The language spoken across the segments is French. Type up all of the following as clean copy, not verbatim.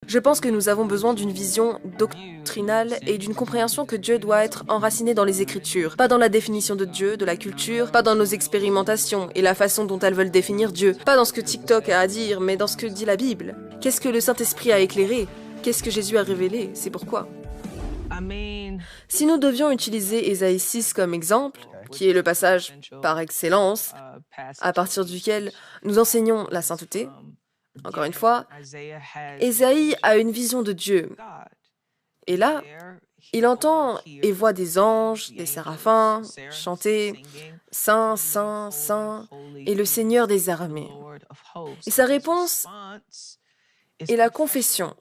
Je pense que nous avons besoin d'une vision doctrinale et d'une compréhension que Dieu doit être enraciné dans les Écritures, pas dans la définition de Dieu, de la culture, pas dans nos expérimentations et la façon dont elles veulent définir Dieu, pas dans ce que TikTok a à dire, mais dans ce que dit la Bible. Qu'est-ce que le Saint-Esprit a éclairé? Qu'est-ce que Jésus a révélé? C'est pourquoi. Si nous devions utiliser Ésaïe 6 comme exemple, qui est le passage par excellence, à partir duquel nous enseignons la sainteté, encore une fois, Ésaïe a une vision de Dieu. Et là, il entend et voit des anges, des séraphins, chanter « Saint, Saint, Saint » et le Seigneur des armées. Et sa réponse est la confession.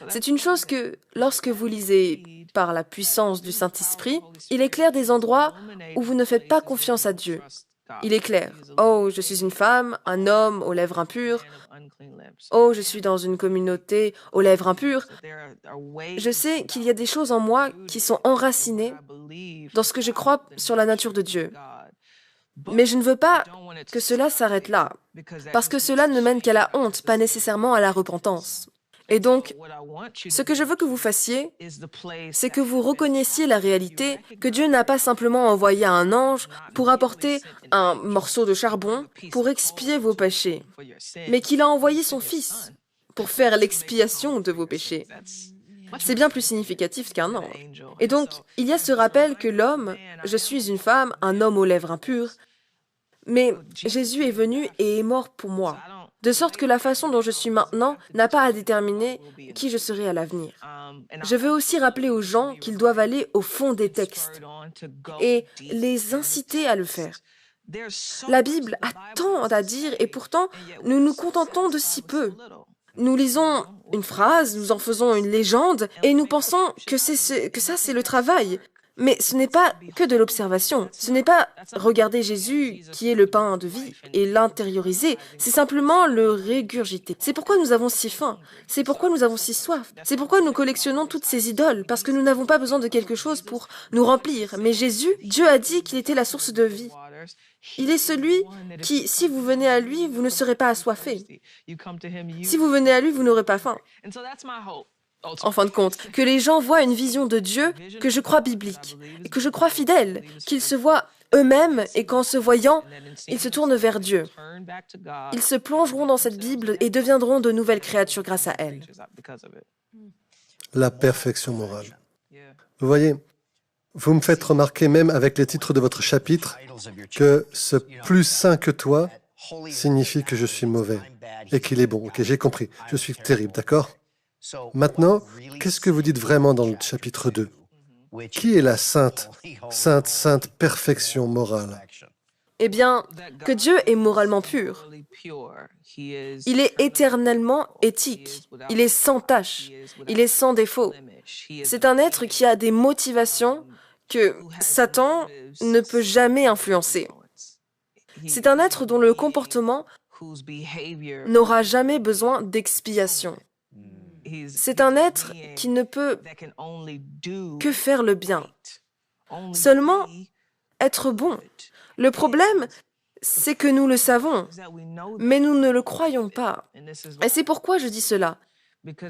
C'est une chose que, lorsque vous lisez par la puissance du Saint-Esprit, il éclaire des endroits où vous ne faites pas confiance à Dieu. Il éclaire. Oh, je suis une femme, un homme aux lèvres impures. Oh, je suis dans une communauté aux lèvres impures. Je sais qu'il y a des choses en moi qui sont enracinées dans ce que je crois sur la nature de Dieu. Mais je ne veux pas que cela s'arrête là, parce que cela ne mène qu'à la honte, pas nécessairement à la repentance. Et donc, ce que je veux que vous fassiez, c'est que vous reconnaissiez la réalité que Dieu n'a pas simplement envoyé un ange pour apporter un morceau de charbon pour expier vos péchés, mais qu'il a envoyé son Fils pour faire l'expiation de vos péchés. C'est bien plus significatif qu'un ange. Et donc, il y a ce rappel que l'homme, je suis une femme, un homme aux lèvres impures, mais Jésus est venu et est mort pour moi. De sorte que la façon dont je suis maintenant n'a pas à déterminer qui je serai à l'avenir. Je veux aussi rappeler aux gens qu'ils doivent aller au fond des textes et les inciter à le faire. La Bible a tant à dire et pourtant, nous nous contentons de si peu. Nous lisons une phrase, nous en faisons une légende et nous pensons que ça, c'est le travail. Mais ce n'est pas que de l'observation. Ce n'est pas regarder Jésus qui est le pain de vie et l'intérioriser. C'est simplement le régurgiter. C'est pourquoi nous avons si faim. C'est pourquoi nous avons si soif. C'est pourquoi nous collectionnons toutes ces idoles. Parce que nous n'avons pas besoin de quelque chose pour nous remplir. Mais Jésus, Dieu a dit qu'il était la source de vie. Il est celui qui, si vous venez à lui, vous ne serez pas assoiffés. Si vous venez à lui, vous n'aurez pas faim. En fin de compte, que les gens voient une vision de Dieu que je crois biblique, et que je crois fidèle, qu'ils se voient eux-mêmes et qu'en se voyant, ils se tournent vers Dieu. Ils se plongeront dans cette Bible et deviendront de nouvelles créatures grâce à elle. La perfection morale. Vous voyez, vous me faites remarquer même avec les titres de votre chapitre que ce « plus saint que toi » signifie que je suis mauvais et qu'il est bon. Ok, j'ai compris. Je suis terrible, d'accord? Maintenant, qu'est-ce que vous dites vraiment dans le chapitre 2? Qui est la sainte perfection morale? Eh bien, que Dieu est moralement pur. Il est éternellement éthique. Il est sans tache. Il est sans défaut. C'est un être qui a des motivations que Satan ne peut jamais influencer. C'est un être dont le comportement n'aura jamais besoin d'expiation. C'est un être qui ne peut que faire le bien, seulement être bon. Le problème, c'est que nous le savons, mais nous ne le croyons pas. Et c'est pourquoi je dis cela,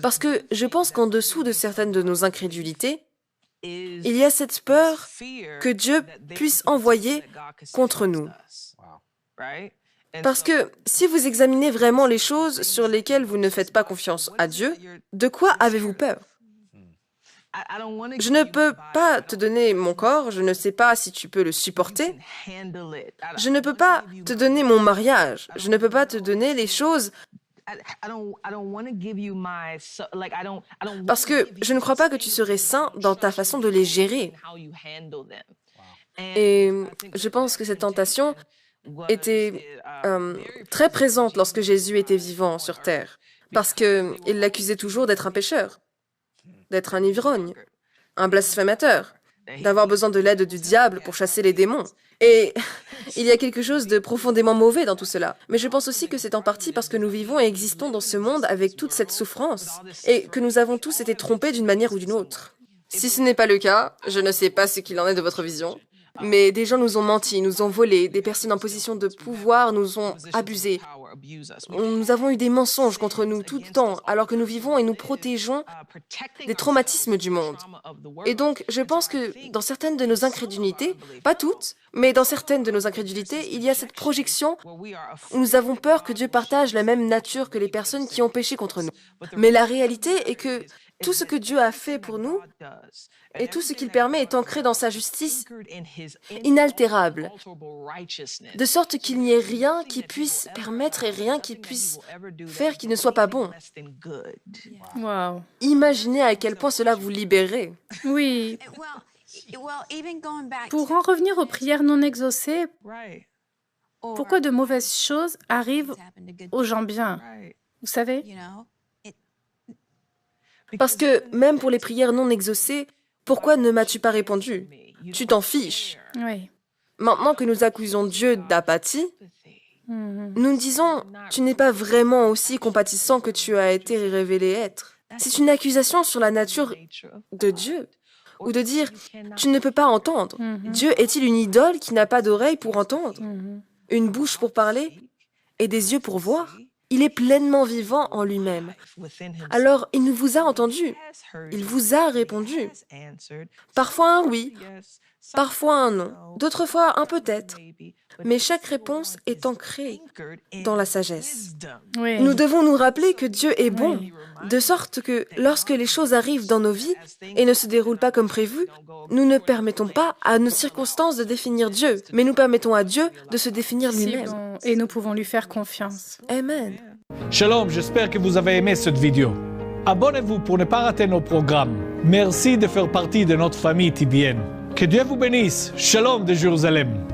parce que je pense qu'en dessous de certaines de nos incrédulités, il y a cette peur que Dieu puisse envoyer contre nous. Parce que si vous examinez vraiment les choses sur lesquelles vous ne faites pas confiance à Dieu, de quoi avez-vous peur? Je ne peux pas te donner mon corps, je ne sais pas si tu peux le supporter. Je ne peux pas te donner mon mariage, je ne peux pas te donner les choses parce que je ne crois pas que tu serais saint dans ta façon de les gérer. Et je pense que cette tentation était très présente lorsque Jésus était vivant sur terre, parce qu'il l'accusait toujours d'être un pécheur, d'être un ivrogne, un blasphémateur, d'avoir besoin de l'aide du diable pour chasser les démons. Et il y a quelque chose de profondément mauvais dans tout cela. Mais je pense aussi que c'est en partie parce que nous vivons et existons dans ce monde avec toute cette souffrance, et que nous avons tous été trompés d'une manière ou d'une autre. Si ce n'est pas le cas, je ne sais pas ce qu'il en est de votre vision. Mais des gens nous ont menti, nous ont volé, des personnes en position de pouvoir nous ont abusés. Nous avons eu des mensonges contre nous tout le temps, alors que nous vivons et nous protégeons des traumatismes du monde. Et donc, je pense que dans certaines de nos incrédulités, pas toutes, mais dans certaines de nos incrédulités, il y a cette projection où nous avons peur que Dieu partage la même nature que les personnes qui ont péché contre nous. Mais la réalité est que tout ce que Dieu a fait pour nous et tout ce qu'il permet est ancré dans sa justice inaltérable, de sorte qu'il n'y ait rien qui puisse permettre et rien qui puisse faire qui ne soit pas bon. Wow. Imaginez à quel point cela vous libérait. Oui. Pour en revenir aux prières non exaucées, pourquoi de mauvaises choses arrivent aux gens bien? Vous savez? Parce que même pour les prières non exaucées, pourquoi ne m'as-tu pas répondu? Tu t'en fiches. Oui. Maintenant que nous accusons Dieu d'apathie, nous disons, tu n'es pas vraiment aussi compatissant que tu as été révélé être. C'est une accusation sur la nature de Dieu. Ou de dire, tu ne peux pas entendre. Dieu est-il une idole qui n'a pas d'oreille pour entendre, une bouche pour parler et des yeux pour voir? Il est pleinement vivant en lui-même. Alors, il vous a entendu. Il vous a répondu. Parfois un oui, parfois un non, d'autres fois un peut-être. Mais chaque réponse est ancrée dans la sagesse. Oui. Nous devons nous rappeler que Dieu est bon, de sorte que lorsque les choses arrivent dans nos vies et ne se déroulent pas comme prévu, nous ne permettons pas à nos circonstances de définir Dieu, mais nous permettons à Dieu de se définir lui-même. Et nous pouvons lui faire confiance. Amen. Shalom, j'espère que vous avez aimé cette vidéo. Abonnez-vous pour ne pas rater nos programmes. Merci de faire partie de notre famille TBN. Que Dieu vous bénisse. Shalom de Jérusalem.